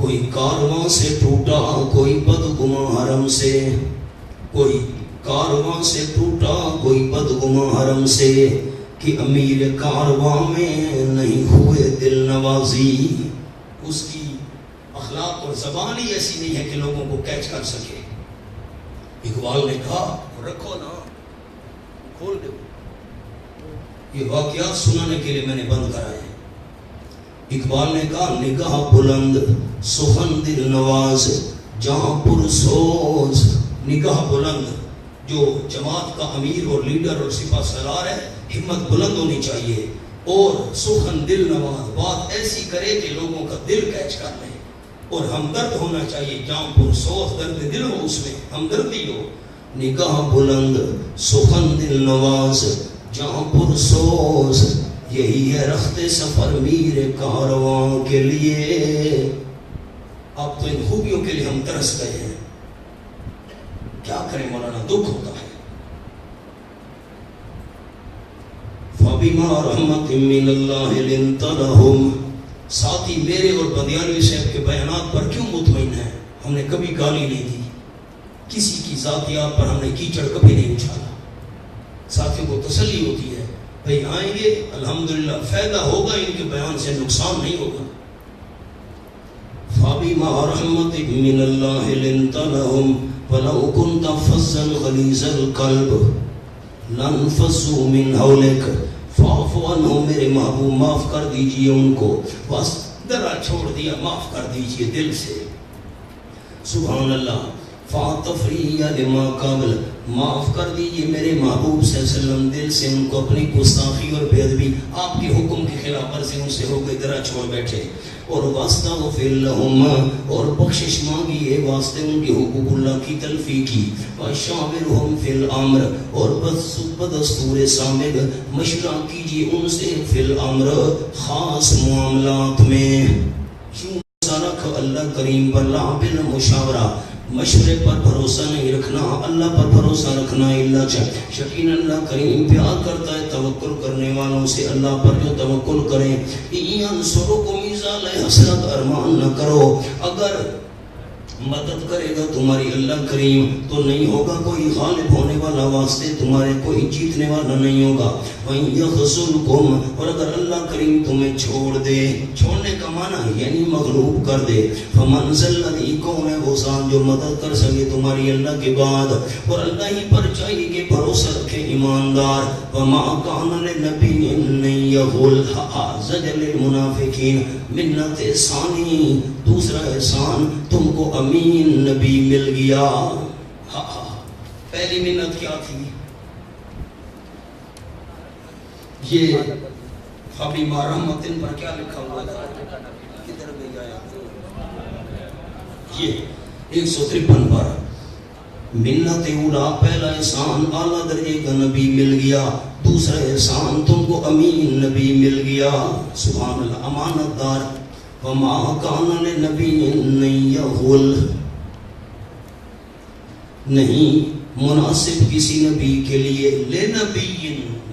کوئی کارواں سے ٹوٹا کوئی بدگماں حرم سے، کوئی کارواں سے ٹوٹا کوئی بدگماں حرم سے، کہ امیر کارواں میں نہیں ہوئے دل نوازی۔ اس کی اخلاق اور زبان ہی ایسی نہیں ہے کہ لوگوں کو کیچ کر سکے۔ اقبال نے کہا رکھو نا، کھول دو، یہ واقعات سنانے کے لیے میں نے بند کرایا ہے۔ اقبال نے کہا نگاہ بلند سخن دل نواز جہاں پرسوز، نگاہ بلند، جو جماعت کا امیر اور لیڈر اور سپہ سالار ہے، ہمت بلند ہونی چاہیے، اور سخن دل نواز، بات ایسی کرے کہ لوگوں کا دل کیچ کر لے، اور ہمدرد ہونا چاہیے، جہاں پرسوز، درد دل ہو، اس میں ہمدردی ہو۔ نگاہ بلند سخن دل نواز جہاں پرسوز، یہی ہے رخت سفر میر کارواں کے لیے۔ اب تو ان خوبیوں کے لیے ہم ترس گئے ہیں، کیا کریں مولانا، دکھ ہوتا ہے۔ فَبِمَا رَحْمَةٍ مِّنَ اللَّهِ لِنْتَ لَهُمْ، ساتھی میرے اور بندیالوی صاحب کے بیانات پر کیوں مطمئن ہیں؟ ہم نے کبھی گالی نہیں دی، کسی کی ذاتیات پر ہم نے کیچڑ کبھی نہیں اچھالا۔ ساتھیوں کو تسلی ہوتی ہے، بھئی آئیں گے الحمدللہ، فائدہ ہوگا، ان کے بیان سے نقصان نہیں ہوگا۔ فَبِمَا رَحْمَةٍ مِّنَ اللَّهِ لِنْتَ لَهُمْ وَلَوْ كُنْتَ فَظًّا غَلِيظَ الْقَلْبِ لَانفَضُّوا مِنْ حَوْلِكَ فَاعْفُ عَنْهُمْ، میرے محبوب معاف کر دیجئے ان کو، بس درا چھوڑ دیا، معاف کر دیجئے دل سے۔ سبحان اللہ۔ فَاعْتَفْرِيَ لِمَا قَبْلَ، معاف کر دیجئے میرے محبوب صلی اللہ علیہ وسلم دل سے ان کو، اپنی گستاخی اور بے ادبی، آپ کے حکم کی خلاف ورزی ان سے ہو گئی، درا چھوڑ بیٹھے۔ اور وَاسْتَغْفِرْ لَهُمْ، اور بخشش مانگیے واسطے ان کے حقوق اللہ کی تلفی کی۔ وَشَاوِرْهُمْ فِي الْأَمْرِ، اور بدستور سامد مشورہ کیجیے ان سے، فی الامر، خاص معاملات میں۔ یوں رکھ اللہ کریم پر، لا بالمشاورہ، مشورے پر بھروسہ نہیں رکھنا، اللہ پر بھروسہ رکھنا۔ اللہ یقین اللہ کریم پیار کرتا ہے توکل کرنے والوں سے، اللہ پر جو توکل کریں۔ انصرکم اذا لا حسرت، ارمان نہ کرو، اگر مدد کرے گا تمہاری اللہ کریم تو نہیں ہوگا کوئی غالب ہونے والا واسطے تمہارے، کوئی جیتنے والا نہیں ہوگا۔ وَإِن يَخْذُلْكُمْ، اور اگر اللہ کریم تمہیں چھوڑ دے، چھوڑنے کا معنی یعنی مغلوب کر دے، فَمَنْ ذَا الَّذِي، کون ہے وہ ذات جو مدد کر سکے تمہاری اللہ کے بعد؟ اور اللہ ہی پر چاہیے کہ بھروسہ رکھے ایماندار۔ وَمَا كَانَ لِنَبِيٍّ أَن يَغُلَّ، زجر للمنافقین۔ منت ثانی، دوسرا احسان، تم کو امین نبی مل گیا۔ پہلی منت کیا تھی؟ یہ فَبِمَا رَحْمَةٍ پر کیا لکھا ہوا تھا؟ کدھر گئی آیات؟ یہ 153 پر منت اولا، پہلا احسان اعلیٰ درجے کا نبی مل گیا، دوسرا احسان تم کو امین نبی مل گیا۔ سبحان اللہ، امانت دار۔ وَمَا كَانَ لِنَبِيٍّ أَن يَغُلَّ، نہیں مناسب کسی نبی کے لیے، لِنَبِيٍّ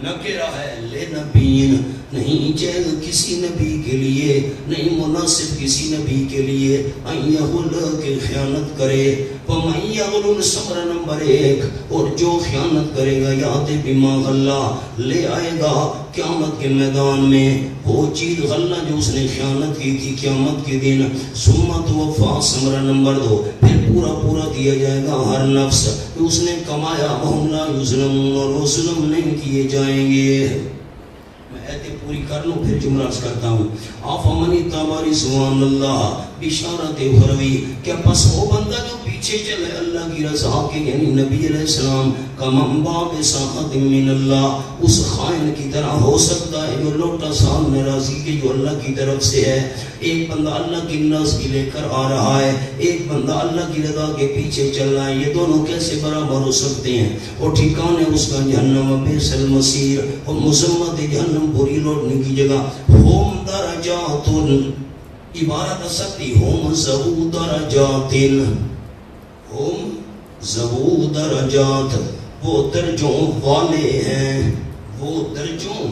نکرہ ہے، لِنَبِيٍّ نہیں جائز کسی نبی کے لیے، نہیں مناسب کسی نبی کے لیے، ان یغل کہ خیانت کرے۔ وَمَن یغل، سمرہ نمبر 1، اور جو خیانت کرے گا یاد بما غلہ، لے آئے گا قیامت کے میدان میں وہ چیز غلہ جو اس نے خیانت کی تھی قیامت کے دن۔ سمت وفا، سمرہ نمبر 2، پھر پورا پورا دیا جائے گا ہر نفس کہ اس نے کمایا، وَهُمْ لَا يُظْلَمُونَ، اور وہ ظلم نہیں کیے جائیں گے۔ میں ایتیں پوری کر لوں پھر جملہ عرض کرتا ہوں۔ آفَمَنِ اتَّبَعَ رِضْوَانَ اللَّهِ بشارت اخروی، کیا پس وہ بندہ جو پیچھے چلے اللہ کی رضا کے، یعنی نبی علیہ السلام کا، منبع بساخت من اللہ، اس خائن کی طرح ہو سکتا ہے جو لوٹا سال ناراضی کے جو اللہ کی طرف سے ہے۔ ایک بندہ اللہ کی ناراضگی لے کر آ رہا ہے، ایک بندہ اللہ کی رضا کے پیچھے چل رہا ہے، یہ دونوں کیسے برابر ہو سکتے ہیں؟ اور ٹھکانے اس کا جہنم، بئس المصیر، اور مذمت جہنم، بری لوٹنے کی جگہ۔ ہم درجات، عبارت سکتی ہم ذو درجات، ہم ذو درجات، وہ درجوں والے ہیں، وہ درجوں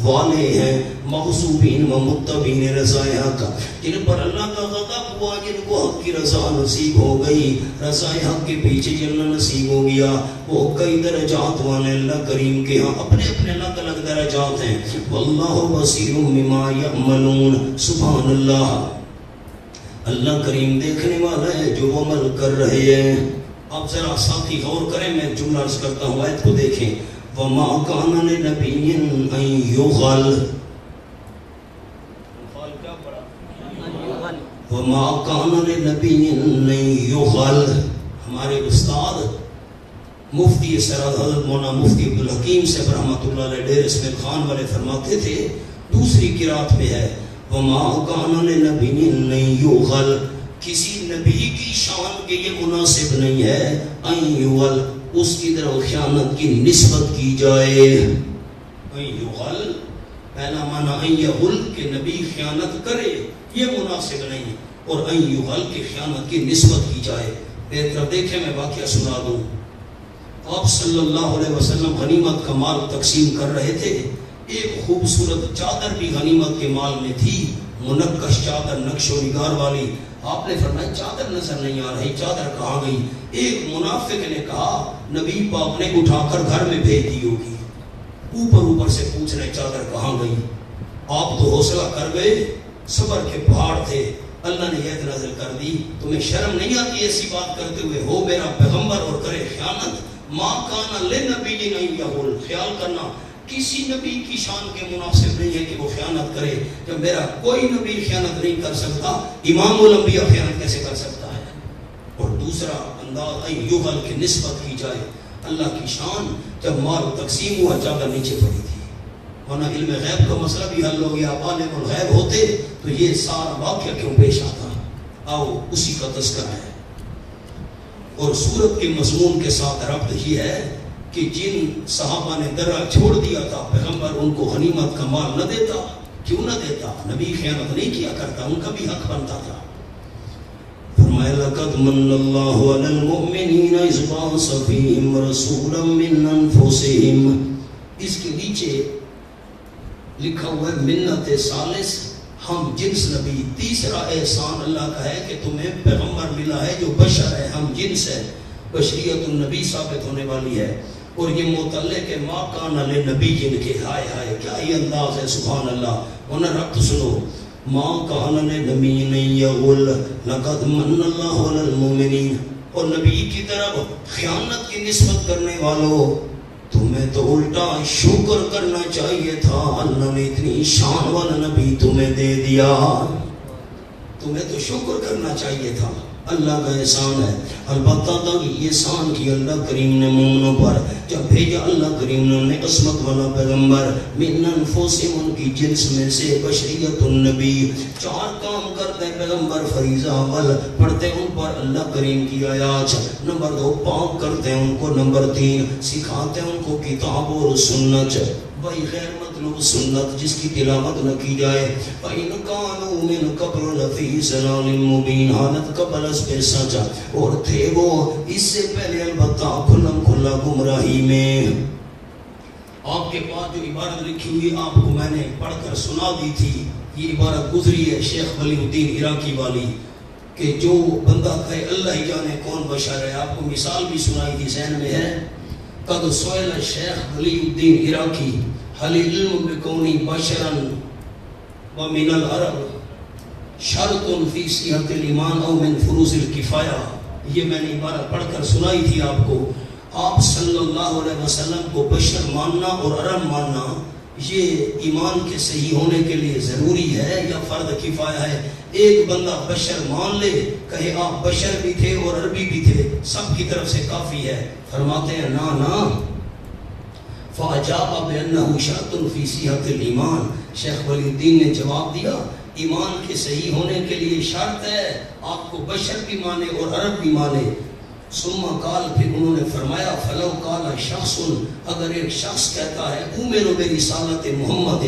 والے ہیں، مغصوبین و متبین رضائے حق، جن پر اللہ کا غضب ہوا، جن کو حق کی رضا نصیب ہو گئی، رضائے حق کے پیچھے جنت نصیب ہو گیا، وہ کئی درجات والے اللہ کریم کے ہاں اپنے اپنے الگ الگ درجات ہیں۔ واللہ بصیر بما یعملون، سبحان اللہ، اللہ کریم دیکھنے والا ہے جو عمل کر رہے ہیں۔ اب ذرا ساتھی غور کریں، میں جملہ عرض کرتا ہوں، آیت کو دیکھیں۔ وَمَا كَانَ لِنَبِيٍّ أَن يُغَلَّ، وَمَا كَانَ لِنَبِيٍّ أَن يُغَلَّ، ہمارے استاد مفتی سراد حضرت مولانا مفتی عبدالحکیم سے رحمۃ اللہ علیہ ڈیر اسمیل خان والے فرماتے تھے، دوسری قرات میں ہے وَمَا كَانَ لِنَبِيٍّ أَن يُغَلَّ، کسی نبی کی شان کے یہ مناسب نہیں ہے ان یغل، اس کی طرف خیانت کی نسبت کی جائے۔ ان یغل پہلا معنی ان یغل کہ نبی خیانت کرے، یہ مناسب نہیں، اور ان یغل کی خیانت کی نسبت کی جائے۔ ایک طرف دیکھیں، میں واقعہ سنا دوں، آپ صلی اللہ علیہ وسلم غنیمت کا مال تقسیم کر رہے تھے، ایک خوبصورت چادر بھی غنیمت کے مال میں تھی، منقش چادر، نقش و نگار والی۔ آپ نے فرمایا چادر نظر نہیں آ رہی، چادر کہاں گئی؟ ایک منافق نے کہا نبی پاک نے اٹھا کر گھر میں بھیج دی ہوگی۔ اوپر سے پوچھ رہے چادر کہاں گئی؟ آپ تو حوصلہ کر گئے، صبر کے پہاڑ تھے، اللہ نے یہ نازل کر دی، تمہیں شرم نہیں آتی ایسی بات کرتے ہوئے؟ ہو میرا پیغمبر اور کرے خیانت؟ ما کان لنبی ان یغل، خیال کرنا کسی نبی کی شان کے مناسب نہیں ہے کہ وہ خیانت کرے۔ جب میرا کوئی نبی خیانت نہیں کر سکتا، امام الانبیاء خیانت کیسے کر سکتا ہے؟ اور دوسرا انداز ان یغل کی نسبت کی جائے، اللہ کی شان، جب مال تقسیم ہوا چادر نیچے پڑی تھی، ورنہ علم غیب کا مسئلہ بھی حل ہو گیا، عالم الغیب ہوتے تو یہ سارا واقعہ کیوں پیش آتا؟ آؤ اسی کا تذکرہ ہے، اور سورت کے مضمون کے ساتھ ربط یہ ہے کہ جن صحابہ نے درہ چھوڑ دیا تھا، پیغمبر ان کو غنیمت کا مال نہ دیتا، کیوں نہ دیتا؟ نبی خیانت نہیں کیا کرتا، ان کا بھی حق بنتا تھا۔ فرمایا لَقَدْ مَنَّ اللَّهُ عَلَى الْمُؤْمِنِينَ إِذْ بَعَثَ فِيهِمْ رَسُولًا مِّنْ أَنفُسِهِمْ، اس کے نیچے لکھا ہوا ہے منت ثالث، ہم جنس نبی۔ تیسرا احسان اللہ کا ہے کہ تمہیں پیغمبر ملا ہے جو بشر ہے، ہم جنس ہے، بشریت النبی ثابت ہونے والی ہے۔ اور یہ متعلق ہے ما کان لنبی جن کے، ہائے ہائے کیا یہ انداز ہے، سبحان اللہ۔ انہیں ربط سنو، ما کان لنبی یغل لقد من اللہ علی المؤمنین، اور نبی کی طرف خیانت کی نسبت کرنے والوں، تمہیں تو الٹا شکر کرنا چاہیے تھا، اللہ نے اتنی شان والا نبی تمہیں دے دیا، تمہیں تو شکر کرنا چاہیے تھا، اللہ کا احسان ہے۔ البتہ تک یہ احسان کی اللہ کریم نے مومنوں پر، جب بھیجا اللہ کریم نے انہیں عصمت والا پیغمبر، من انفسہم، ان کی جنس میں سے، بشریت النبی، چار کام کرتے پیغمبر، فریضہ اول پڑھتے ان پر اللہ کریم کی آیات، نمبر 2 پاک کرتے ہیں ان کو، نمبر 3 سکھاتے ہیں ان کو کتاب اور سنت، وہی غیر مطلوب سنت جس کی تلاوت نہ کی جائے۔ فَإِنْ كَانُوا مِنْ قَبْلُ لَفِي ضَلَالٍ مُبِينٍ، حالت قبل از پہ سچا، اور تھے وہ اس سے پہلے البتہ کھلم کھلا گمراہی میں۔ آپ کے پاس جو عبارت لکھی ہوئی آپ کو میں نے پڑھ کر سنا دی تھی، یہ عبارت گزری ہے شیخ ولی الدین عراقی والی، کہ جو بندہ کہے اللہ ہی جانے کون بشر ہے، آپ کو مثال بھی سنائی تھی، ذہن میں ہے۔ قد سئل شیخ ولی الدین عراقی هل العلم بکونی بشرا ومن العرب شرط فی صحت الایمان او من فروض الکفایہ، یہ میں نے عبارت پڑھ کر سنائی تھی آپ کو۔ آپ صلی اللہ علیہ وسلم کو بشر ماننا اور عرب ماننا یہ ایمان کے صحیح ہونے کے لیے ضروری ہے یا فرض کفایہ ہے؟ ایک بندہ بشر مان لے، کہے آپ بشر بھی تھے اور عربی بھی تھے، سب کی طرف سے کافی ہے؟ فرماتے ہیں نا نا، فَأَجَابَ بِأَنَّهُ شَرْطٌ فِي صِحَّةِ الْإِيمَانِ، شیخ ولی الدین نے جواب دیا ایمان کے صحیح ہونے کے لیے شرط ہے آپ کو بشر بھی مانے اور عرب بھی مانے۔ ثم قال، پھر انہوں نے فرمایا فلو قال شخص، اگر ایک شخص کہتا ہے اومر برسالت محمد،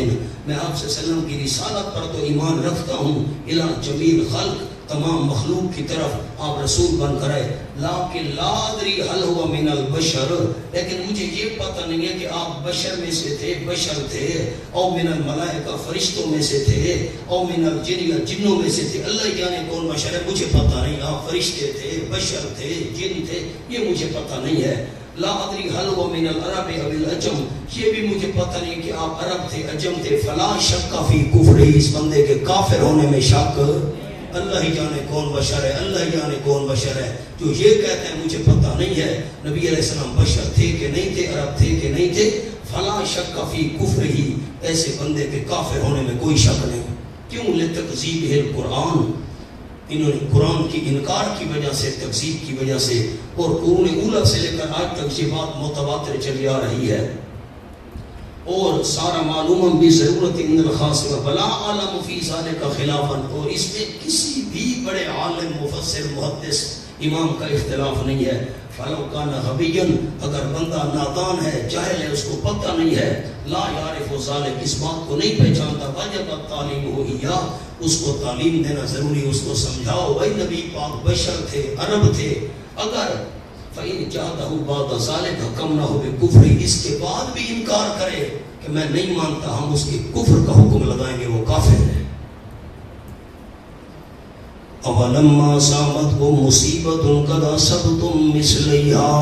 میں آپ صلی اللہ علیہ وسلم کی رسالت پر تو ایمان رکھتا ہوں، الی جمیل خلق، تمام مخلوق کی طرف آپ رسول بن کر آئے. لیکن لا ادری حل ہوا من البشر، لیکن مجھے یہ پتہ نہیں ہے کہ آپ بشر میں سے تھے، بشر تھے، او من الملائکہ فرشتوں میں سے تھے، او من الجن یا جنوں میں سے تھے. اللہ جانے کون بشر ہے، مجھے پتہ نہیں. آپ فرشتے تھے، بشر تھے، جن تھے، یہ مجھے پتہ نہیں ہے. لا ادری حل ہوا من العرب او العجم، یہ بھی مجھے پتہ نہیں کہ آپ عرب تھے، عجم تھے. فلا شک فی کفر، اس بندے کے کافر ہونے میں شک. اللہ ہی جانے کون بشر ہے، اللہ ہی جانے کون بشر ہے جو یہ کہتے ہیں مجھے پتہ نہیں ہے. نبی علیہ السلام بشر تھے کہ نہیں تھے، عرب تھے کہ نہیں تھے. فلا شک فی کفر ہی، ایسے بندے کے کافر ہونے میں کوئی شک نہیں. کیوں؟ لتکذیب القرآن، انہوں نے قرآن کی انکار کی وجہ سے، تکذیب کی وجہ سے. اور قرون اولیٰ سے لے کر آج تک یہ بات متواتر چلی آ رہی ہے. اور سارا معلوم بھی ضرورت ان الخاص بلا عالم فی ذالک خلافا، اور اس میں کسی بھی بڑے عالم، مفسر، محدث، امام کا اختلاف نہیں ہے. فلو کان غبیا، اگر بندہ نادان ہے، جاہل ہے، اس کو پتہ نہیں ہے، لا یعرف ذالک، اس بات کو نہیں پہچانتا، وجب التعلیم ہو یا، اس کو تعلیم دینا ضروری، اس کو سمجھاؤ. بھائی نبی پاک بشر تھے، عرب تھے. اگر فَإِنْ جَادَهُ بَعْدَ ذَلِكَ حَكَمْنَاهُ بِكُفْرِ، اس کے بعد بھی انکار کرے کہ میں نہیں مانتا، ہم اس کے کفر کا حکم لگائیں گے، وہ کافر ہے. اَوَلَمَّا أَصَابَتْكُم مُّصِيبَةٌ قَدْ أَصَبْتُم مِّثْلَيْهَا،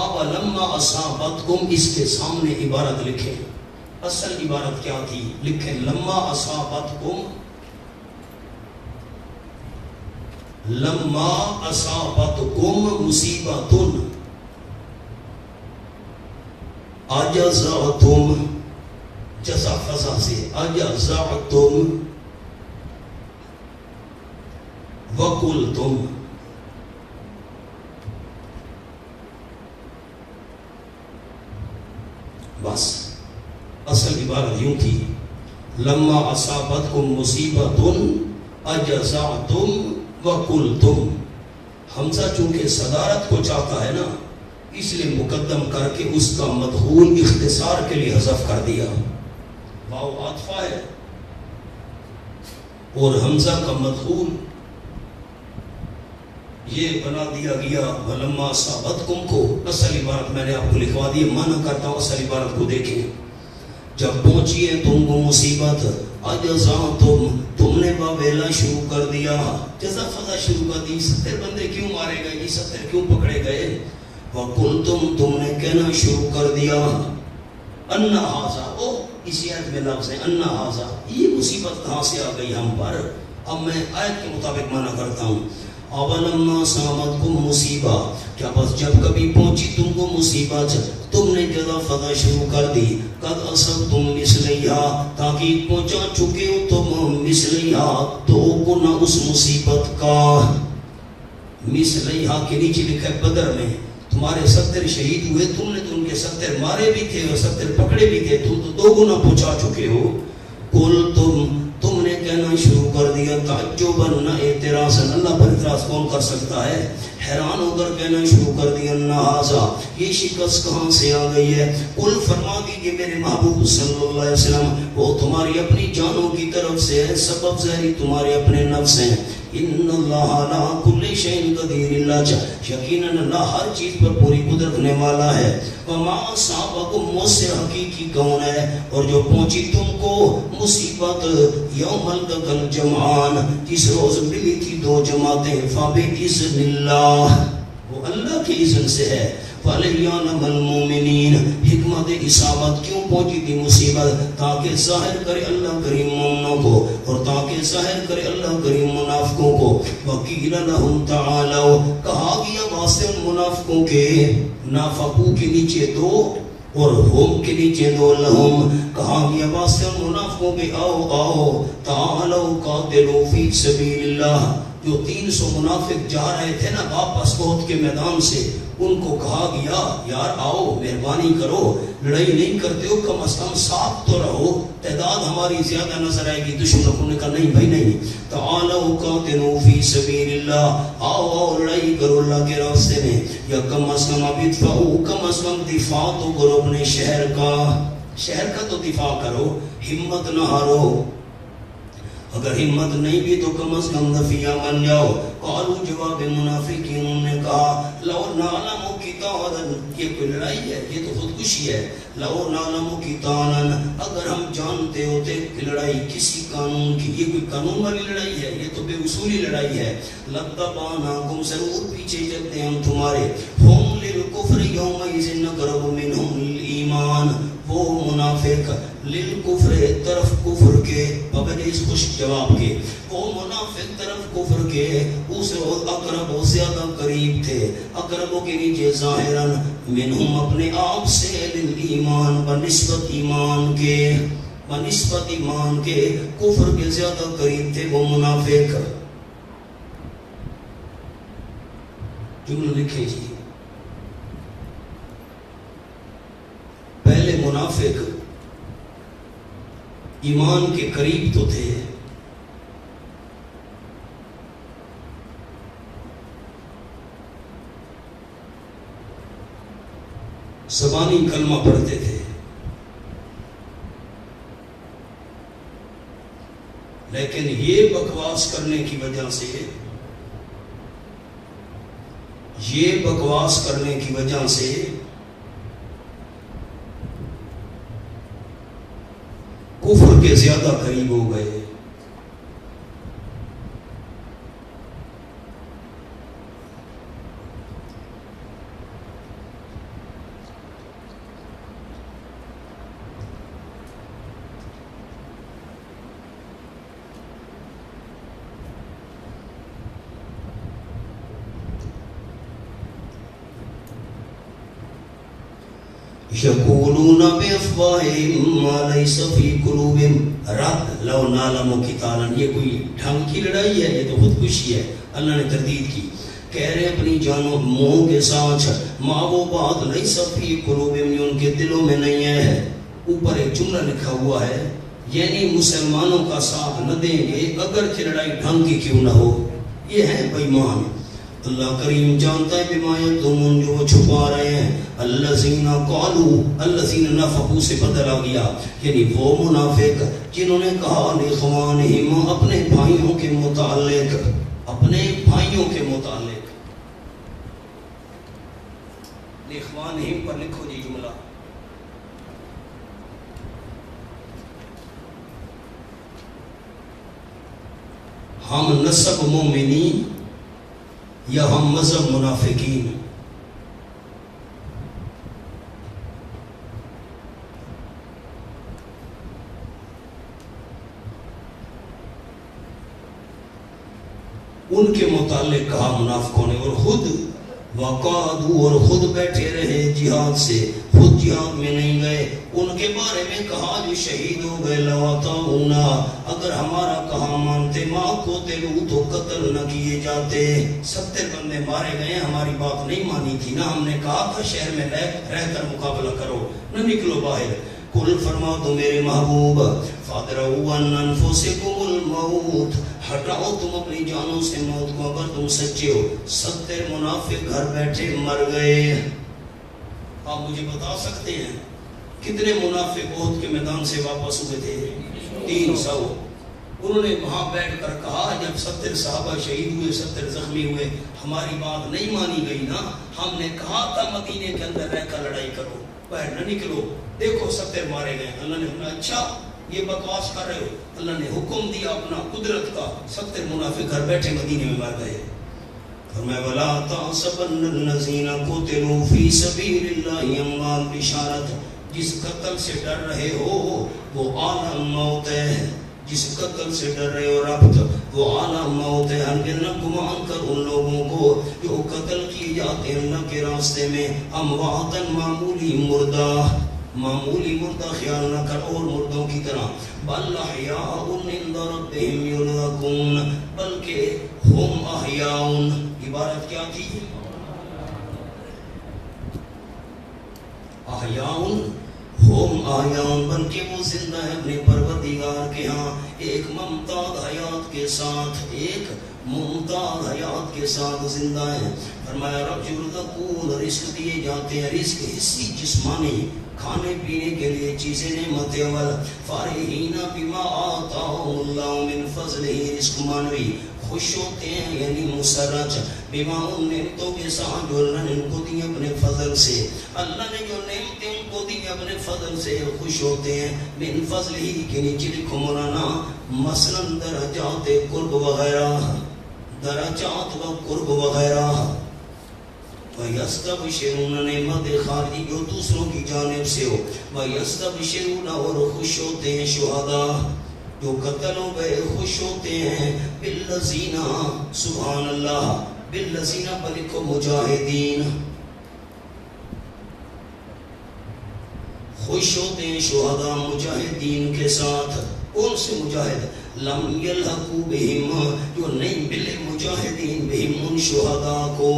اَوَلَمَّا أَصَابَتْكُم، اس کے سامنے عبارت لکھیں. اصل عبارت کیا تھی؟ لکھیں لما أصابتكم، لما اصابتکم مصیبتن اجزعتم، جزا فضا سے، اجزعتم وقلتم. بس اصل عبارت یوں تھی، لما اصابتکم مصیبتن اجزعتم وَقُلْتُمْ. حمزہ چونکہ صدارت کو چاہتا ہے نا، اس لیے مقدم کر کے اس کا مدخول اختصار کے لیے حذف کر دیا. واو عاطفہ ہے اور حمزہ کا مدخول یہ بنا دیا گیا وَلَمَّا أَصَابَتْكُمْ کو. اصل عبارت میں نے آپ کو لکھوا دی، معنی کرتا ہوں اصل عبارت کو دیکھیں. جب پہنچی ہے تم کو مصیبت، اجزعتم، تم نے باویلا شروع کر دیا، جزا فضا شروع کر دی. 70 بندے کیوں مارے گئے جی، 70 کیوں پکڑے گئے؟ وَقُلْتُمْ، تم نے کہنا شروع کر دیا، اَنَّ هَذَا، او اسی آیت میں لفظ ہے اَنَّ هَذَا، یہ مصیبت کہاں سے آ گئی ہم پر. اب میں آیت کے مطابق معنی کرتا ہوں. اَوَلَمَّا أَصَابَتْكُم مُّصِیبَةٌ، کیا بس جب کبھی پہنچی تم کو مصیبت، تم نے جزا فضا شروع کر دی. قد اصبتم مثلیہا، تاکہ پہنچا چکے ہو تم مثلیہا، تو کو نہ اس مصیبت کا. مثلیہا کے نیچے لکھا ہے بدر میں تمہارے 70 شہید ہوئے، تم نے تو ان کے 70 مارے بھی تھے اور 70 پکڑے بھی تھے، تم تو 2 گنا پہنچا چکے ہو. قل تم نے کہنا شروع کر دیا تعجباً، نہ اعتراضاً، اللہ پر اعتراض کون کر سکتا ہے، حیران ہو کر کہنا شروع کر دیا نہازا، یہ شکست کہاں سے آ گئی ہے. قل فرما دیجئے میرے محبوب صلی اللہ علیہ وسلم، وہ تمہاری اپنی جانوں کی طرف سے ہے، سبب ظاہری تمہارے اپنے نفس ہیں. ان اللہ علی کل شیء قدیر، اللہ یقیناً اللہ ہر چیز پر پوری قدرت رکھنے والا ہے. وما اصابکم، مؤثر حقیقی کون ہے، اور جو پہنچی تم کو مصیبت یوم التقى الجمعان، جس روز ملی تھی 2 جماعتیں، فباذن اللہ، وہ اللہ کی اذن سے ہے. فَلْيَعْلَمَ الْمُؤْمِنِينَ، حکمت اصابت کیوں پہنچی تھی مصیبت، تاکہ ظاہر کرے اللہ کریم مومنوں کو اور تاکہ ظاہر کرے اللہ کریم منافقوں کو. وَقِيلَ لَهُمْ تَعَالَوْا، کہا گیا واسطے ان منافقوں کے، نافقو کے نیچے 2 اور ہم کے نیچے 2 لہم، کہا گیا واسطے ان منافقوں کے آؤ تعالوا قاتلوا فی سبیل اللہ. جو 300 منافق جا رہے تھے نا واپس احد کے میدان سے، ان کو کہا گیا یار آؤ، مہربانی کرو، لڑائی نہیں کرتے ہو، کم از کم ساتھ تو رہو، تعداد ہماری زیادہ نظر آئے گی. دشمنوں نے کہا نہیں بھائی نہیں، تعالوا قاتلوا فی سبیل اللہ، آؤ لڑائی کرو اللہ کے راستے میں، یا کم از کم ادفعوا، کم از کم دفاع تو کرو اپنے شہر کا تو دفاع کرو، ہمت نہ ہارو. اگر ہمت نہیں بھی تو کم از کم دفیہ بن جاؤ. قالوا جواب منافقین نے کہا لو نعلم قتالا، یہ کوئی لڑائی ہے؟ یہ تو خودکشی ہے. لو نعلم قتالا، اگر ہم جانتے ہوتے کہ لڑائی کسی قانون کی، یہ کوئی قانون والی لڑائی ہے، یہ تو بے اصولی لڑائی ہے. لَتَّبَعْنَاكُمْ، ضرور پیچھے چلتے ہم تمہارے. هُمْ لِلْكُفْرِ يَوْمَئِذٍ أَقْرَبُ مِنْهُمْ لِلْإِيمَانِ، وہ منافق للکفر، طرف کفر کے، بغیر اس خوش جواب کے، وہ منافق طرف کفر کے اس اقرب و زیادہ قریب تھے. اقرب کے نیچے ظاہراً، منہم اپنے آپ سے، للایمان بنسبت ایمان کے، بنسبت ایمان کے کفر کے زیادہ قریب تھے وہ منافق. جملہ لکھے جی. پہلے منافق ایمان کے قریب تو تھے، زبانی کلمہ پڑھتے تھے، لیکن یہ بکواس کرنے کی وجہ سے، یہ بکواس کرنے کی وجہ سے کفر کے زیادہ قریب ہو گئے. یقولون بافواہہم ما لیس فی قلوبہم، رد لو نعلم قتالا، یہ کوئی ڈھنگ کی لڑائی ہے؟ یہ تو خودکشی ہے. اللہ نے تردید کی، کہہ رہے اپنی جانوں منہ کے ساتھ، ما وہ بات لیس فی قلوبہم، یہ ان کے دلوں میں نہیں ہے. اوپر ایک جملہ لکھا ہوا ہے، یعنی مسلمانوں کا ساتھ نہ دیں گے اگرچہ لڑائی ڈھنگ کی کیوں نہ ہو. یہ ہیں بے ایمان. اللہ کریم جانتا ہے بما یکتمون، جو وہ چھپا رہے ہیں. الذین قالوا، الذین نافقوا سے بدل آ گیا، یعنی وہ منافق جنہوں نے کہا لاخوانہم، اپنے بھائیوں کے متعلق، اپنے بھائیوں کے متعلق. لاخوانہم پر لکھو جی جملہ. ہم نسب مومنین یا ہم مذہب منافقین؟ ان کے متعلق کہا منافقوں نے، اور خود وقعدوا، اور خود بیٹھے رہے جہاد سے، خود جہاد میں نہیں گئے. ان کے بارے میں کہا جو شہید ہو گئے، لو اطاعونا، اگر ہمارا کہا مانتے، ما قتلوا، تو قتل نہ کیے جاتے. 70 بندے مارے گئے، ہماری بات نہیں مانی تھی نا، ہم نے کہا تھا شہر میں رہ کر مقابلہ کرو، نہ نکلو باہر. قل فرما دو میرے محبوب، فادرؤوا عن انفسکم الموت، ہٹاؤ تم اپنی جانوں سے موت کو اگر تم سچے ہو. 70 منافق گھر بیٹھے مر گئے. آپ مجھے بتا سکتے ہیں کتنے منافق احد کے میدان سے واپس ہوئے تھے؟ 300. انہوں نے وہاں بیٹھ کر کہا جب 70 صحابہ شہید ہوئے، 70 زخمی ہوئے، ہماری بات نہیں مانی گئی نا، ہم نے کہا تھا مدینے کے اندر رہ کر لڑائی کرو، باہر نہ نکلو، دیکھو 70 مارے گئے. اللہ نے کہا اچھا یہ بکواس کر رہے ہو. اللہ نے حکم دیا اپنا قدرت کا، 70 منافق گھر بیٹھے مدینے میں مر گئے. فرمایا وَلَا تَحْسَبَنَّ الَّذِينَ قُتِلُوا فِي سَبِيلِ اللَّهِ أَمْوَاتٌ، بشارت جس قتل سے ڈر رہے ہو وہ اعلیٰ موت ہے. جس قتل سے ڈر رہے ہو ربط، وہ اعلیٰ موت ہے. ہرگز نہ گمان کر ان لوگوں کو جو قتل کیے جاتے ہیں اللہ کے راستے میں، امواتن، معمولی مردہ، معمولی مردہ خیال نہ کر اور مردوں کی طرح. بل احیاء عند ربہم یرزقون، بلکہ ہم احیاء، عبارت کیا تھی؟ احیاء ہم آیان بلکہ وہ زندہ ہے اپنے پروردگار کے ہاں ایک ممتاز حیات کے ساتھ، ایک ممتاز حیات کے ساتھ زندہ ہے۔ فرمایا رب یرزقون، رزق دیے جاتے ہیں، رزق حصی جسمانی کھانے پینے کے لیے چیزیں نعمتیں اول، فارحین بما آتاہم اللہ من فضلہ، رزق مانوی خوش ہوتے ہیں یعنی مسرت بما ان نعمتوں کے ساتھ جو اللہ نے ان کو دی اپنے فضل سے، اللہ نے جو نعمتیں ان کو دی اپنے فضل سے خوش ہوتے ہیں۔ من فضل ہی کے نیچے لکھو مولانا مثلا درجات قرب وغیرہ، درجات و قرب وغیرہ، وَيَسْتَبْشِرُونَ نعمت خارجی جو دوسروں کی جانب سے ہو، وَيَسْتَبْشِرُونَ اور خوش ہوتے ہیں شہداء جو قتل ہو گئے، خوش ہوتے ہیں بالذین، سبحان اللہ، بالذین پر لکھو مجاہدین، خوش ہوتے ہیں شہداء مجاہدین کے ساتھ۔ کون سے مجاہد؟ لم یلحقوا بہم، جو نہیں ملے مجاہدین بہم ان شہداء کو،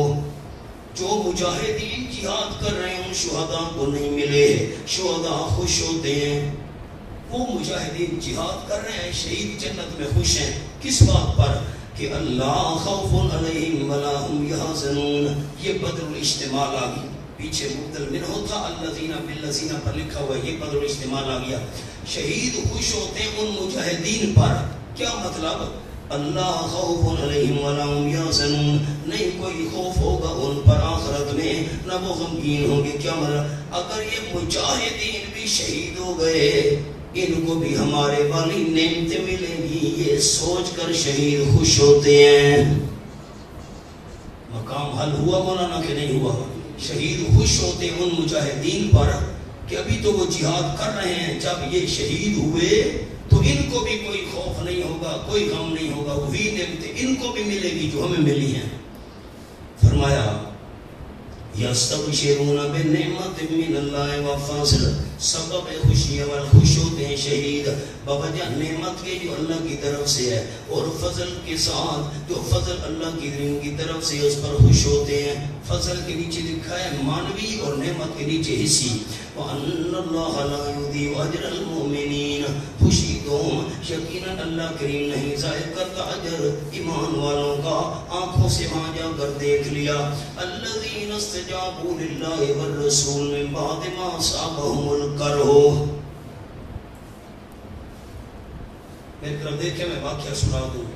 جو مجاہدین جہاد کر رہے ہیں ان شہداء کو نہیں ملے، شہداء خوش ہوتے ہیں۔ وہ مجاہدین جہاد کر رہے ہیں، شہید جنت میں خوش ہیں، کس بات پر؟ کہ اللہ خوف علیہم ولا ہم یحزنون، یہ بدر الاجتمال آ گئی، پیچھے مبدل منہ تھا الذین بالذین پر لکھا ہوا، یہ بدر الاجتمال آ گیا۔ شہید خوش ہوتے ہیں ان مجاہدین پر، کیا مطلب؟ اللہ خوف علیہم ولا ہم یحزنون، نہیں کوئی خوف ہوگا ان پر آخرت میں، نہ وہ غمگین ہوں گے۔ کیا مطلب؟ اگر یہ مجاہدین بھی شہید ہو گئے ان کو بھی ہمارے والی نعمتیں ملیں گی، یہ سوچ کر شہید خوش ہوتے ہیں۔ مقام حل ہوا مولانا کہ نہیں ہوا؟ شہید خوش ہوتے ہیں ان مجاہدین پر کہ ابھی تو وہ جہاد کر رہے ہیں، جب یہ شہید ہوئے تو ان کو بھی کوئی خوف نہیں ہوگا، کوئی غم نہیں ہوگا، وہی نعمتیں ان کو بھی ملے گی جو ہمیں ملی ہیں۔ فرمایا یستبشرون بنعمت من اللہ وفضل، سبب خوشی اور خوش ہوتے ہیں شہید بوجہ نعمت کے جو اللہ کی طرف سے ہے، اور فضل کے ساتھ جو فضل اللہ کی طرف سے اس پر خوش ہوتے ہیں۔ فضل کے نیچے لکھا ہے مانوی اور نعمت کے نیچے حصی، وَأَنَّ اللَّهَ لَا يُضِيعُ أَجْرَ الْمُؤْمِنِينَ، خوشی دوم یقیناً اللہ کریم نہیں ضائع کرتا اجر ایمان والوں کا۔ آنکھوں سے وہاں جا کر دیکھ لیا، الَّذِينَ اسْتَجَابُوا لِلَّهِ وَالرَّسُولِ مِن بَعْدِ مَا أَصَابَهُمُ الْكَرْبُ۔ میری طرف دیکھیں، میں واقعہ سنا دوں۔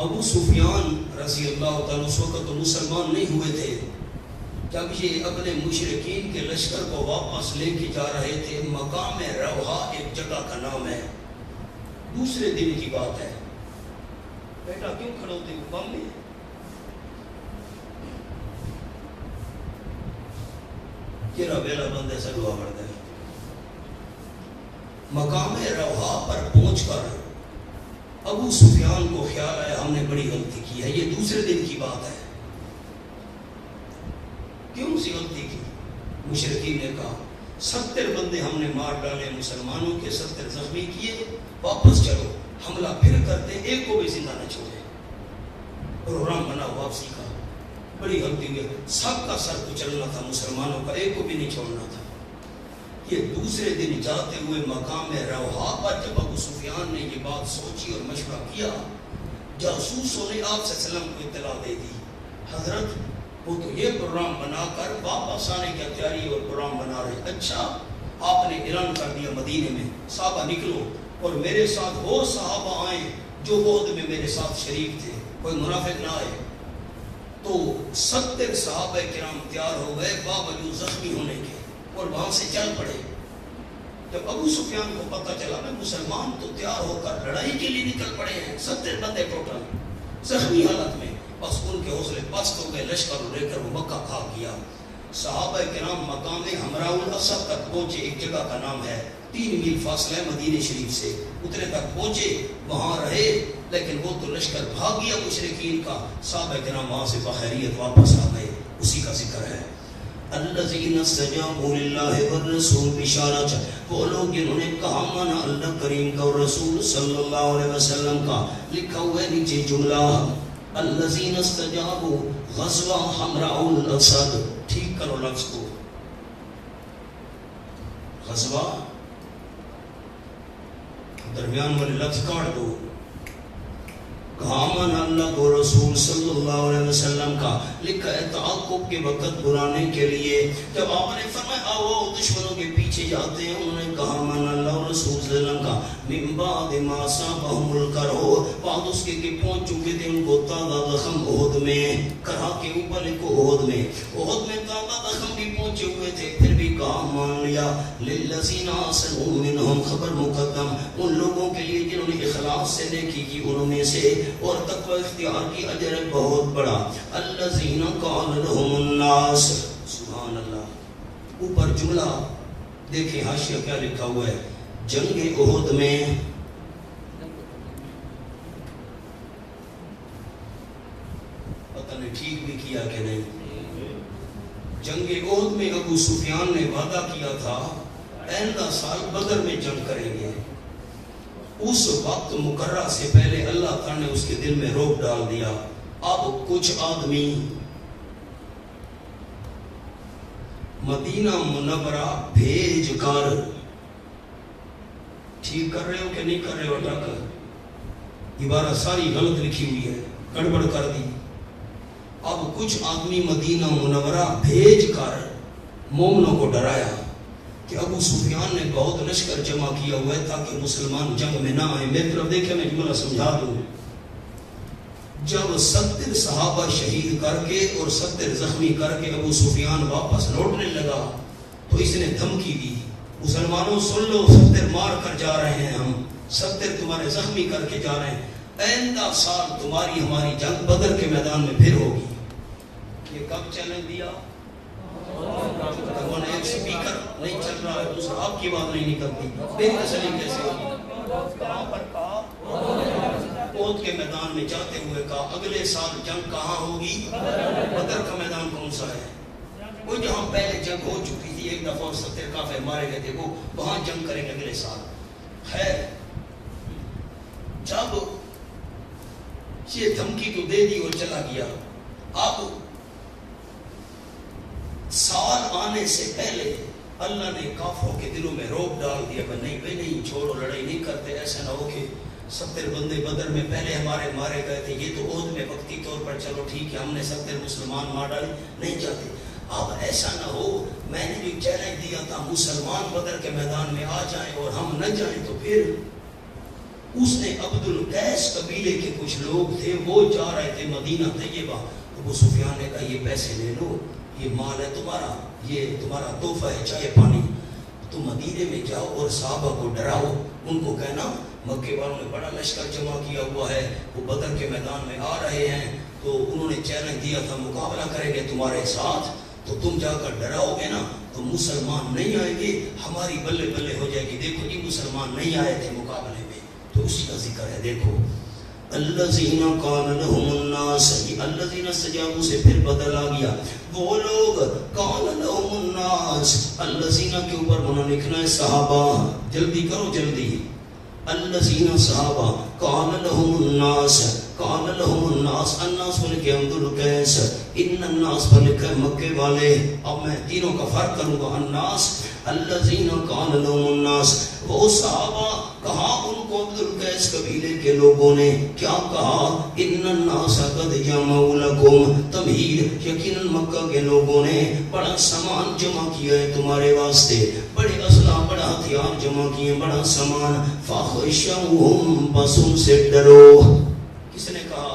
ابو سفیان رضی اللہ تعالیٰ اس وقت تو مسلمان نہیں ہوئے تھے، جب یہ اپنے مشرکین کے لشکر کو واپس لے کے جا رہے تھے، مقام روحا ایک جگہ کا نام ہے، دوسرے دن کی بات ہے۔ بیٹا کیوں کھڑے ہوتے ہو کام میں؟ کیرا بیلا بندے سے دعا پڑھتا ہے۔ مقام روحا پر پہنچ کر ابو سفیان کو خیال آیا ہم نے بڑی غلطی کی ہے، یہ دوسرے دن کی بات ہے۔ کیوں سی غلطی کی؟ مشرکین نے کہا 70 بندے ہم نے مار ڈالے مسلمانوں کے، 70 زخمی کیے، واپس چلو حملہ پھر کرتے، ایک کو بھی زندہ نہ چھوڑے۔ پروگرام بنا واپسی کا، بڑی غلطی ہوئی، سب کا سر کچلنا تھا مسلمانوں کا، ایک کو بھی نہیں چھوڑنا تھا۔ یہ دوسرے دن جاتے ہوئے مقام روحا پر جب ابو سفیان نے یہ بات سوچی اور مشورہ کیا، جاسوسوں نے آپ صلی اللہ علیہ وسلم کو اطلاع دے دی، حضرت وہ تو یہ پروگرام بنا کر واپس آنے کی تیاری اور پروگرام بنا رہے۔ اچھا، آپ نے اعلان کر دیا مدینے میں صحابہ نکلو، اور میرے ساتھ وہ صحابہ آئیں جو عہد میں میرے ساتھ شریک تھے، کوئی منافق نہ آئے۔ تو 70 صحابہ کرام تیار ہو گئے باوجود زخمی ہونے کے، اور وہاں سے چل پڑے۔ جب ابو سفیان کو پتہ چلا کہ مسلمان تو تیار ہو کر لڑائی کے لیے نکل پڑے ہیں، 70 بندے ٹوٹل زخمی حالت میں، بس ان کے حوصلے پست ہو گئے، لشکر لے کر وہ مکہ کھا گیا۔ صحابہ کرام مقام حمراء الاسد تک پہنچے، ایک جگہ کا نام ہے، 3 میل فاصلہ ہے مدینہ شریف سے، اتنے تک پہنچے، وہاں رہے، لیکن وہ تو لشکر بھاگ گیا مشرکین کا۔ صحابہ کرام وہاں سے بخیریت واپس آ گئے، اسی کا ذکر ہے۔ الذین استجابوا للہ والرسول بشارت، وہ لوگ جنہوں نے کہا مانا اللہ کریم کا اور رسول صلی اللہ علیہ وسلم کا. لکھا ہوا ہے نیچے جملہ الذین استجابوا غزوہ حمراء الاسد. ٹھیک کرو لفظ کو، غزوہ درمیان والے لفظ کاٹ دو. کہا مانا اللہ کو رسول صلی اللہ علیہ وسلم کا. لکھا ہے تعاقب کے وقت بلانے کے لیے. جب آپ نے فرمایا آؤ دشمنوں کے پیچھے جاتے ہیں، انہوں نے کہا مانا اللہ اور رسول صلی اللہ علیہ وسلم کا. من بعد ما اصابهم الکرح، بعد اس کے کہ پہنچ چکے تھے ان کو تازہ زخم احد میں. کرہ کے اوپر ان کو احد میں تازہ زخم بھی پہنچے ہوئے تھے، پھر بھی کہا مان لیا للذین احسنوا منہم، خبر مقدم ان لوگوں کے لیے جنہوں نے اخلاص سے نیکی کی انہوں میں سے اور تقوی اختیار کی اجر بہت بڑا. الذین قال لهم الناس. سبحان اللہ. اوپر جملہ دیکھیں حاشیہ کیا لکھا ہوا ہے. جنگ احد میں پتہ نہیں ٹھیک بھی کیا کہ نہیں. جنگ احد میں ابو سفیان نے وعدہ کیا تھا آئندہ سال بدر میں جنگ کریں گے. اس وقت مقررہ سے پہلے اللہ تعالیٰ نے اس کے دل میں روک ڈال دیا. اب کچھ آدمی مدینہ منورہ بھیج کر، ٹھیک کر رہے ہو کہ نہیں کر رہے ہو؟ تک عبارت ساری غلط لکھی ہوئی ہے، گڑبڑ کر دی. اب کچھ آدمی مدینہ منورہ بھیج کر مومنوں کو ڈرایا کہ ابو سفیان نے بہت لشکر جمع کیا ہوا ہے تاکہ مسلمان جنگ میں نہ آئیں. میری طرف دیکھیں، میں جملہ سمجھا دوں. جب 70 صحابہ شہید کر کے اور 70 زخمی کر کے ابو سفیان واپس لوٹنے لگا تو اس نے دھمکی دی، مسلمانوں سن لو، 70 مار کر جا رہے ہیں ہم، 70 تمہارے زخمی کر کے جا رہے ہیں، آئندہ سال تمہاری ہماری جنگ بدر کے میدان میں پھر ہوگی. یہ کب چیلنج دیا؟ ایک سپیکر نہیں چل رہا ہے، دوسرا آپ کی بات نہیں نکلتی، میری تسلی کیسے ہوگی؟ کہاں پر کہا؟ احد کے میدان میں جاتے ہوئے کہا اگلے سال جنگ کہاں ہوگی؟ بدر کا میدان کون سا ہے؟ وہ جہاں پہلے جنگ ہو چکی تھی، ایک دفعہ 70 کافر مارے گئے تھے، وہ وہاں جنگ کریں گے اگلے سال. خیر، جب یہ دھمکی تو دے دی اور چلا گیا. اب سال آنے سے پہلے اللہ نے کافروں کے دلوں میں روک ڈال دیا کہ نہیں بھائی نہیں، چھوڑو، لڑائی نہیں کرتے. ایسا نہ ہو کہ 70 بندے بدر میں پہلے ہمارے مارے گئے تھے، یہ تو احد میں وقتی طور پر چلو ٹھیک ہے ہم نے 70 مسلمان مار ڈالے، نہیں چاہتے. اب ایسا نہ ہو، میں نے جو چیلنج دیا تھا مسلمان بدر کے میدان میں آ جائیں اور ہم نہ جائیں تو پھر. اس نے عبد القیس قبیلے کے کچھ لوگ تھے، وہ جا رہے تھے مدینہ طیبہ. ابو سفیان نے کہا یہ پیسے لے لو، یہ مال ہے تمہارا، یہ تمہارا تحفہ ہے، چائے پانی، تم مدینے میں جاؤ اور صحابہ کو ڈراؤ. ان کو کہنا مکے والوں نے بڑا لشکر جمع کیا ہوا ہے، وہ بدر کے میدان میں آ رہے ہیں، تو انہوں نے چیلنج دیا تھا مقابلہ کریں گے تمہارے ساتھ، تو تم جا کر ڈراؤ گے نا تو مسلمان نہیں آئیں گے، ہماری بلے بلے ہو جائے گی. دیکھو جی مسلمان نہیں آئے تھے مقابلے میں، تو اسی کا ذکر ہے. دیکھو الذین قال لهم الناس، الذین استجابوا سے پھر بدل آ گیا. وہ لوگ قال لهم الناس، الذین کے اوپر بنا لکھنا ہے صحابہ، جلدی کرو جلدی. الذین صحابہ، قال لهم الناس، قال لهم الناس، الناس بن کے عبد القیس، ان الناس پر لکھا ہے مکے والے. اب میں تینوں کا فرق کروں گا. الناس، الذین قال لهم الناس، وہ صحابہ کہا ان کو عبد القیس قبیلے کے لوگوں نے کیا کہا؟ ان الناس قد جمعوا لکم، تمہید یقیناً مکہ کے لوگوں نے بڑا سامان جمع کیا ہے تمہارے واسطے، بڑے اسلحہ بڑا ہتھیار جمع کیے، بڑا سامان. فاخشوہم، بس ان سے ڈرو. کس نے کہا؟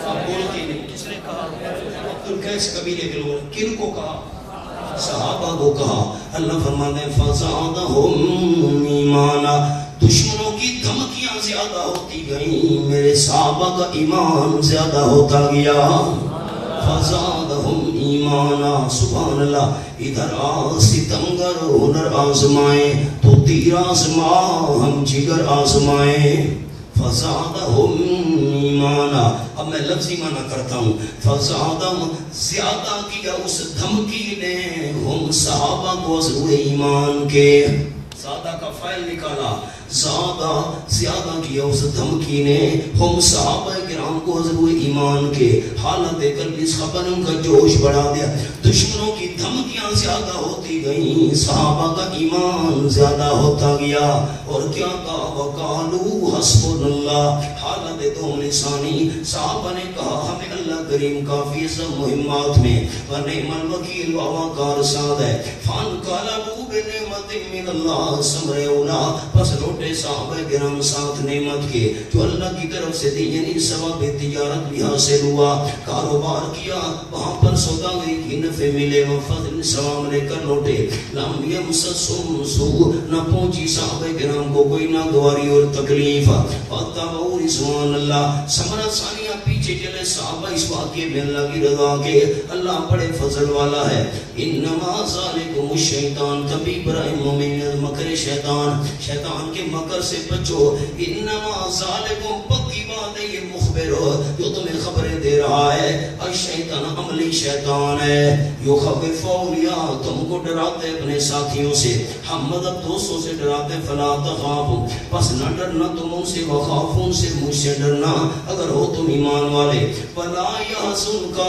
آپ بولتے نہیں. کس نے کہا؟ عبد القیس قبیلے کے لوگوں نے. کن کو کہا؟ صحابہ کو کہا. اللہ فرماتے ہیں فزادہم ایمانا، دشمنوں کی دھمکیاں زیادہ ہوتی گئیں، میرے صحابہ کا ایمان زیادہ ہوتا گیا. فزادہم ایمانا. سبحان اللہ. ادھر ستمگر ہنر آزمائیں تو تیر آزما، ہم جگر آزمائیں. فزادہم ایمانا. ایمانا. اب میں لفظی معنی کرتا ہوں. فزادہم زیادہ کیا اس دھمکی نے ہم صحابہ کو عزو ایمان کے. زیادہ کا فائل نکالا, زیادہ کیا اس دھمکی نے ہم صحابہ کرام کو عزو ایمان کے. حالت دے کر اس خبر نے ان کا جوش بڑھا دیا. دشمنوں کی دھمکیاں زیادہ ہوتی گئیں, صحابہ کا ایمان زیادہ ہوتا گیا. اور کیا کہا, وقالو حسبنا اللہ. حالت دو لسانی صحابہ نے کہا ہمیں اللہ کریم کافی سب مہمات میں, ونعم الوکیل ووقار سعد ہے. فانقلبوا بنعمت من اللہ ثمر اولا. پس لوٹے صحابہ کرام ساتھ نعمت کے جو اللہ کی طرف سے دی, یعنی ثواب تجارت بھی حاصل ہوا, کاروبار کیا, وہاں پر سوداگری کی نفع ملے, وفضل ثواب لے کر لوٹے. لم یمسسہم سوء, نہ پہنچی صحابہ کرام کو کوئی ناگواری اور تکلیف. فاتبعوا رضوان اللہ. ثمرہ ثانیہ پیچھے چلے صحابہ اس واقعے میں اللہ کی رضا کے. اللہ بڑے فضل والا ہے. انما ذالکم الشیطان, کبھی برائے مومن مکر شیطان, شیطان کے مکر سے بچو. انما ذالکم, پکی بات ہے یہ مخبر جو تمہیں خبریں دے رہا ہے, الشیطان عملی شیطان ہے. یخوف اولیاء, تم کو ڈراتے اپنے ساتھیوں سے, ہم مدد دوستوں سے ڈراتے. فلا تخافوا, پس نہ ڈرنا تم ان سے, وخافون سے مجھ سے ڈرنا اگر ہو تم ایمان والے. ولا یحزنک,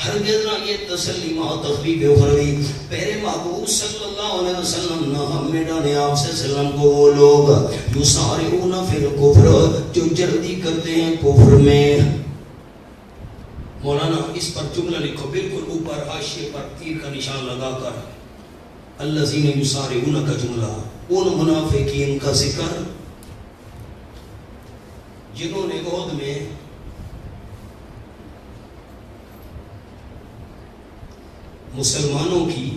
ہرگز نہ یہ تسلی ما تخفیف اخروی, پیرے محبوب صلی اللہ علیہ وسلم نہ غم میں ڈالے آپ سے وسلم کو وہ لوگ یسارعون فی الکفر, جو جلدی کرتے ہیں کفر میں. مولانا اس پر جملہ لکھو بالکل اوپر حاشیے پر تیر کا نشان لگا کر, الذین یسارعون کا جملہ, ان منافقین کا ذکر جنہوں نے عہد میں مسلمانوں کی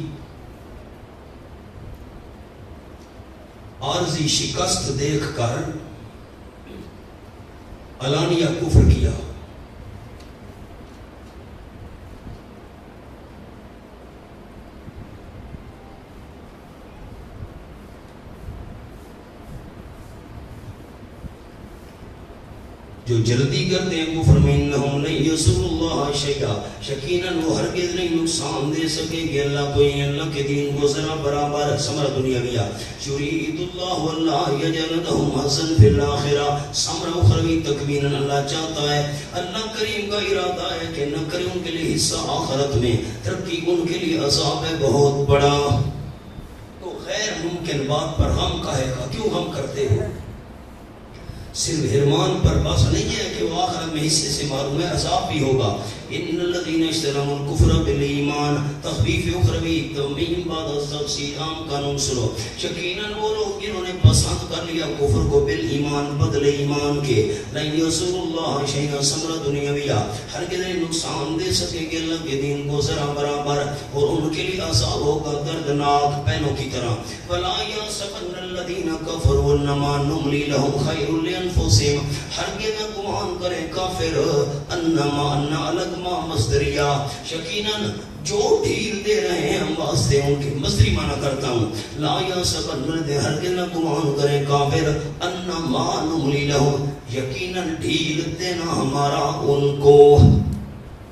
عارضی شکست دیکھ کر علانیہ کفر کیا. جو جلدی کرتے ہیں کفر میں, انہم لن یضروا اللہ شیئا, یقیناً وہ ہرگز نہیں نقصان دے سکیں گے اللہ کو, اللہ کے دین کو ذرا برابر. ثمرہ دنیاویہ, یرید اللہ اللہ یجعل لهم حظا فی الآخرہ. ثمرہ اخروی تکمینا, اللہ چاہتا ہے, اللہ کریم کا ارادہ ہے کہ نہ کرے ان کے لیے حصہ آخرت میں, ترقی ان کے لیے عذاب ہے بہت بڑا. تو غیر ممکن بات پر ہم کہے گا, کیوں ہم کرتے ہیں؟ صرف حرمان پر بس نہیں ہے کہ وہ آخرت میں حصے سے معلوم ہے, عذاب بھی ہوگا. ان الذین اشتروا الکفر بالایمان, تخفیف اخروی تمیم بعد التفصیل عام قانون سنو. یقیناً وہ لوگ جنہوں نے پسند کر لیا کفر کو بالایمان, بدل ایمان کے. لن یضروا اللہ شیئا, ثمرہ دنیاویہ, ہرگز نہیں نقصان دے سکیں گے اللہ کے دین کو ذرا برابر, اور ان کے لیے عذاب ہوگا دردناک پہنوں کی طرح. ولا یحسبن الذین کفروا انما نملی لهم خیر لانفسهم, ہرگز نہ گمان کریں کافر انما ان الگ ما مصدریہ, یقیناً جو ڈھیل دے رہے ہیں ہم واسطے ان کے. مصدری معنی کرتا ہوں, لا یحسبن, ہرگز نہ گمان کریں کافر انما نملی لهم, یقیناً ڈھیل دینا ہمارا ان کو.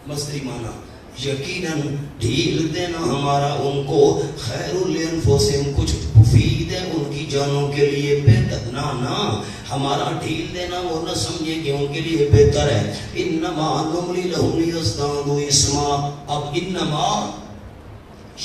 مصدری معنی, یقیناً ڈھیل دینا ہمارا ان کو, خیر لانفسہم, کچھ مفید ہے ان کی جانوں کے لیے, بہتر نہ ہمارا ڈھیل دینا وہ نہ سمجھے کہ ان کے لیے بہتر ہے. انما نملی لهم لیزدادوا اسما. اب انما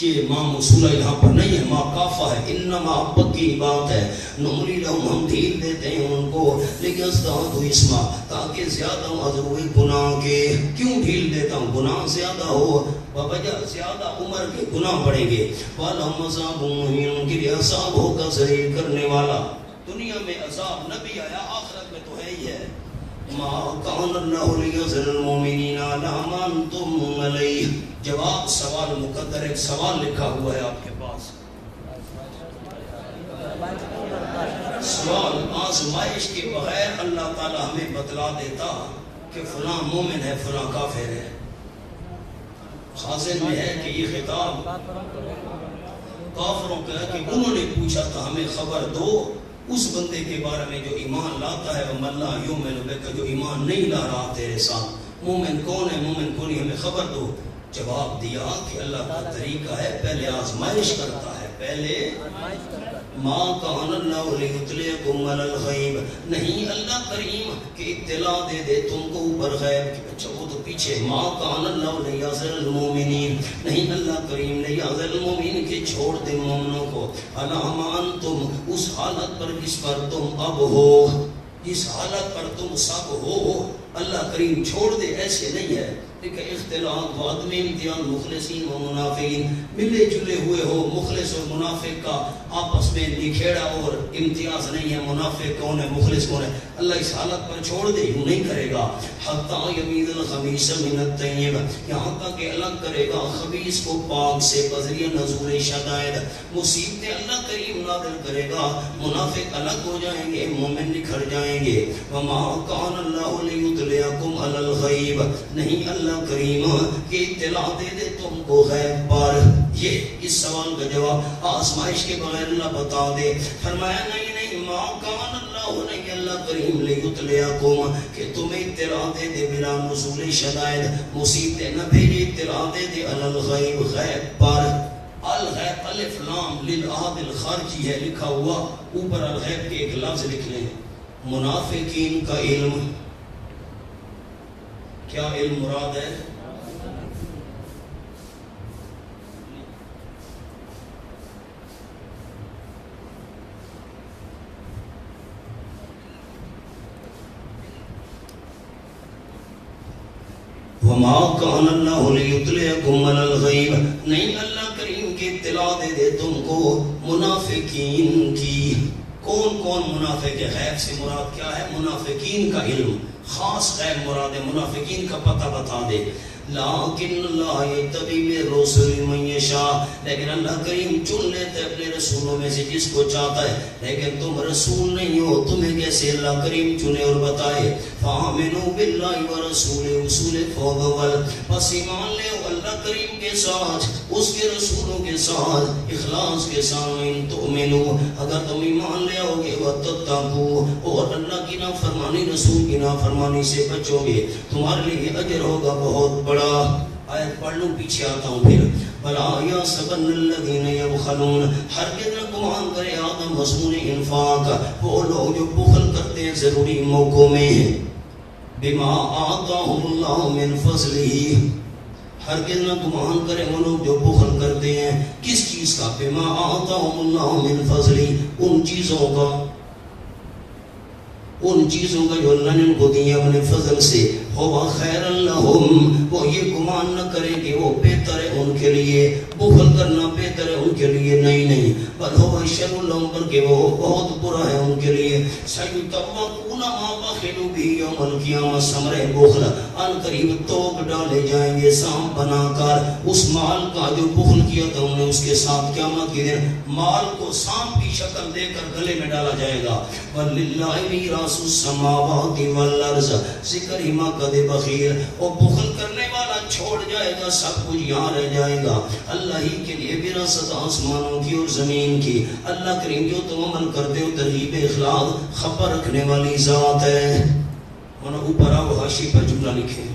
یہ ما موصولہ یہاں پر نہیں ہے, ما کافہ ہے. انما پکی بات ہے, نملی لهم, ہم ڈھیل دیتے ہیں ان کو, لیزدادوا اسما, تاکہ زیادہ عذر گناہ کے. کیوں ڈھیل دیتا ہوں؟ گناہ زیادہ ہو, بوجہ زیادہ عمر کے گناہ بڑھیں گے. وَلَهُمْ عَذَابٌ مُهِينٌ, ان کے لیے عذاب ہوگا ذلیل کرنے والا. دنیا میں عذاب نبی آیا, آخرت میں تو ہے ہی ہے. ما کان اللہ لیذر المؤمنین علی ما انتم علیہ. جواب سوال مقدر, ایک سوال لکھا ہوا ہے آپ کے پاس. سوال, آزمائش کے بغیر اللہ تعالی ہمیں بتلا دیتا کہ فلاں مومن ہے فلاں کافر ہے. خازن میں ہے کہ یہ خطاب کافروں کا ہے کہ انہوں نے پوچھا تھا ہمیں خبر دو اس بندے کے بارے میں جو ایمان لاتا ہے وَمَن لَا يُؤْمِنُ بِكَ، جو ایمان نہیں لا رہا تیرے ساتھ. مومن کون ہے، مومن کون ہے، ہمیں خبر دو. جواب دیا کہ اللہ کا طریقہ ہے پہلے آزمائش کرتا ہے، پہلے ما کان اللہ لیطلعکم علی الغیب، نہیں اللہ کریم کہ اطلاع دے دے تم کو اوپر غیب کی. اچھا وہ تو پیچھے ما کان اللہ لیعذر المومنین، نہیں اللہ کریم لیعذر المومنین کہ چھوڑ دے مومنوں کو علی ما انتم، اس حالت پر جس پر تم اب ہو، جس حالت پر تم سب ہو اللہ کریم چھوڑ دے، ایسے نہیں ہے. دیکھیں اختلاط و عدم امتحان مخلصین و منافقین، ملے جلے ہوئے ہو. مخلص اور منافق کا آپس میں نکھیڑا اور امتیاز نہیں ہے. منافق کون ہے، مخلص کون ہے، اللہ اس حالت پر چھوڑ دے، یوں نہیں کرے گا. حتی یمیز الخبیث من الطیب، یہاں تک کہ الگ کرے گا خبیث کو پاک سے بذریعہ نزول شدائد، مصیبتیں اللہ کریم نازل کرے گا. منافق الگ ہو جائیں گے، مومن نکھر جائیں گے. وما کان اللہ لیطلعکم علی الغیب، نہیں اللہ کریم کہ اطلاع دے دے تم کو غیب پر. یہ اس سوال کا جواب آزمائش کے بغیر اللہ بتا دے. فرمایا نہیں نہیں ما کان اللہ، نہیں اللہ کریم لیطلعکم کہ تمہیں اطلاع دے دے بلا نزول شدائد، مصیبتیں نہ بھیجے، اطلاع دے دے علی الغیب، غیب پر. الغیب الف لام للعہد الخارجی ہے لکھا ہوا، اوپر الغیب کے ایک لفظ لکھ لیں. منافقین کا علم، کیا علم مراد ہے؟ وما کان اللہ لیطلعکم علی الغیب، نہیں اللہ کریم کی اطلاع دے دے تم کو منافقین کی. کون کون منافق ہے؟ غیب سے مراد کیا ہے؟ منافقین کا علم، خاص غیب مراد ہے. منافقین کا پتہ بتا دے. لیکن اللہ یجتبی من رسول من یشاء، لیکن اللہ کریم چن لیتے اپنے رسولوں میں سے جس کو چاہتا ہے. لیکن تم رسول نہیں ہو، تمہیں کیسے اللہ کریم چنے اور بتائے. فآمنوا باللہ ورسولہ، رسول فضل، پس ایمان لے اللہ کریم کے ساتھ، اس کے رسولوں کے ساتھ، اخلاص کے ساتھ. ان تؤمنوا، اگر تم ایمان لے آؤ گے، وتتقوا، اور اللہ کی نافرمانی، رسول کی نافرمانی سے بچو گے، تمہارے لیے اجر ہوگا بہت بڑا. آیت پڑھ لوں، پیچھے آتا ہوں پھر. وَلَا يَحْسَبَنَّ الَّذِينَ يَبْخَلُونَ، ہرگز نہ گمان کرے آدم مضمون انفاق، وہ لوگ جو بخل کرتے ہیں ضروری موقعوں میں. بِمَا آتَاهُمُ اللَّهُ مِنْ فَضْلِهِ، ہرگز نہ گمان کرے وہ لوگ جو بخل کرتے ہیں کس چیز کا؟ بِمَا آتَاهُمُ اللَّهُ مِنْ فَضْلِهِ، ان چیزوں کا، ان چیزوں کا جو اللہ نے ان کو دیا اپنے فضل سے. ہوا خیر لہم، وہ یہ گمان نہ کرے کہ وہ بہتر ہے ان کے لیے، بخل کرنا بہتر ہے ان کے لیے، نہیں نہیں، بل ہوا شر لہم، بلکہ وہ بہت برا ہے ان کے لیے. سیطوقون ما بخلوا به یوم القیامہ، ثمرہ بخل ان قریب توق ڈالے جائیں گے سام بنا کر اس مال کا جو بخل کیا تھا انہوں نے، اس کے ساتھ قیامت کے دن مال کو سانپ کی شکل دے کر گلے میں ڈالا جائے گا. وَلِلَّهِ مِيرَاثُ السَّمَاوَاتِ وَالْأَرْضِ، ذکر ہی مقد بخیل، اور بخل کرنے والا چھوڑ جائے گا، سب کچھ یہاں رہ جائے گا. اللہ ہی کے لیے وراثت آسمانوں کی اور زمین کی. اللہ کریم جو تم عمل کرتے ہو ترغیب اخلاق، خبر رکھنے والی ذات ہے. انہوں اوپر آؤ حاشی پر جملہ لکھیں.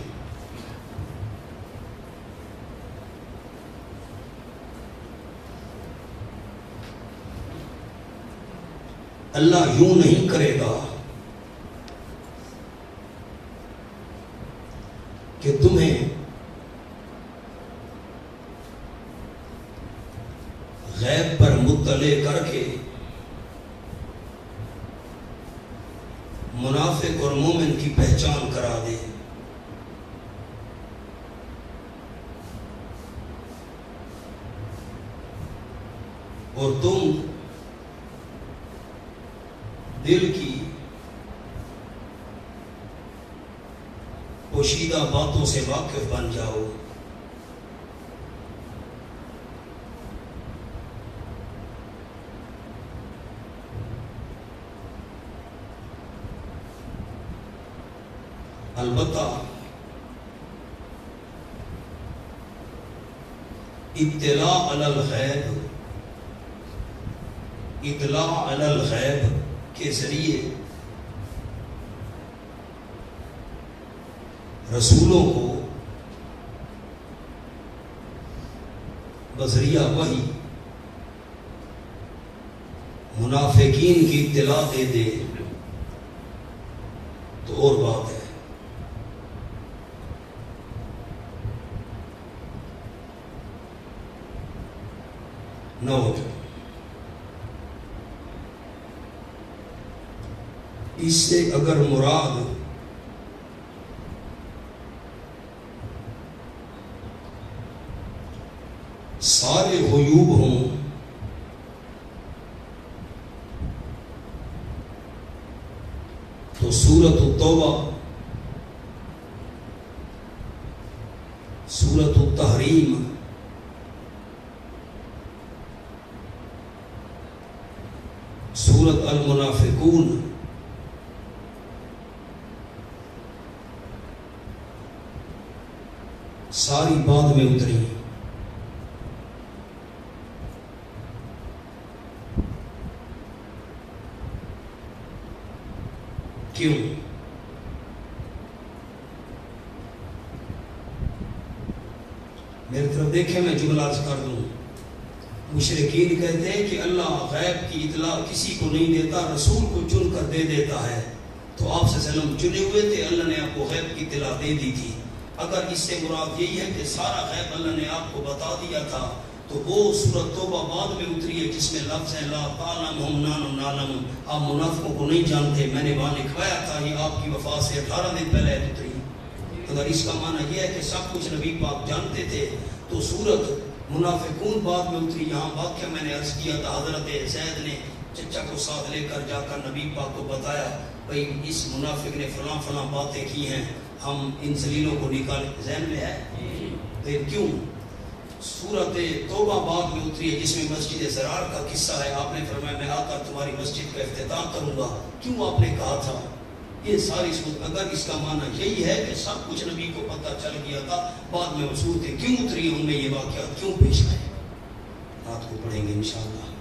اللہ یوں نہیں کرے گا کہ تمہیں غیب پر مطلع کر کے منافق اور مومن کی پہچان کرا دے. اور تم دل کی پوشیدہ باتوں سے واقف بن جاؤ. البتہ اطلاع علی الغیب، اطلاع علی الغیب کے ذریعے رسولوں کو بذریعہ وحی منافقین کی اطلاع دے دے تو اور بات ہے. نوٹ اس سے اگر مراد سارے غیوب ہوں تو سورۃ التوبہ، سورۃ التحریم، سورۃ المنافقون، ساری بعد میں اتری. کیوں؟ میری طرف دیکھیں، میں جملہ عرض کر دوں. مشرکین کہتے ہیں کہ اللہ غیب کی اطلاع کسی کو نہیں دیتا، رسول کو چن کر دے دیتا ہے. تو آپ صلی اللہ علیہ وسلم چنے ہوئے تھے، اللہ نے آپ کو غیب کی اطلاع دے دی تھی. اگر اس سے مراد یہی ہے کہ سارا غیب اللہ نے آپ کو بتا دیا تھا تو وہ سورۃ توبہ بعد میں اتری ہے جس میں لفظ ہے لا تعلمہم نحن نعلم، آپ منافقوں کو نہیں جانتے، میں نے وہاں لکھوایا تھا. یہ آپ کی وفات سے 18 دن پہلے اتری. اگر اس کا معنی یہ ہے کہ سب کچھ نبی پاک جانتے تھے تو سورۃ منافقون بعد میں اتری. یہاں واقعہ میں نے عرض کیا تھا، حضرت زید نے چچا کو ساتھ لے کر جا کر نبی پاک کو بتایا بھئی اس منافق نے فلاں فلاں باتیں کی ہیں، ہم ان ذلیلوں کو نکال. ذہن میں ہے پھر کیوں سورۃ توبہ بعد میں اتری ہے جس میں مسجد زرار کا قصہ ہے. آپ نے فرمایا میں آ کر تمہاری مسجد کا افتتاح کروں گا. کیوں آپ نے کہا تھا یہ ساری صورت؟ اگر اس کا معنی یہی ہے کہ سب کچھ نبی کو پتہ چل گیا تھا، بعد میں وہ صورتیں کیوں اتری، ان میں یہ واقعات کیوں پیش آئے؟ رات کو پڑھیں گے انشاءاللہ.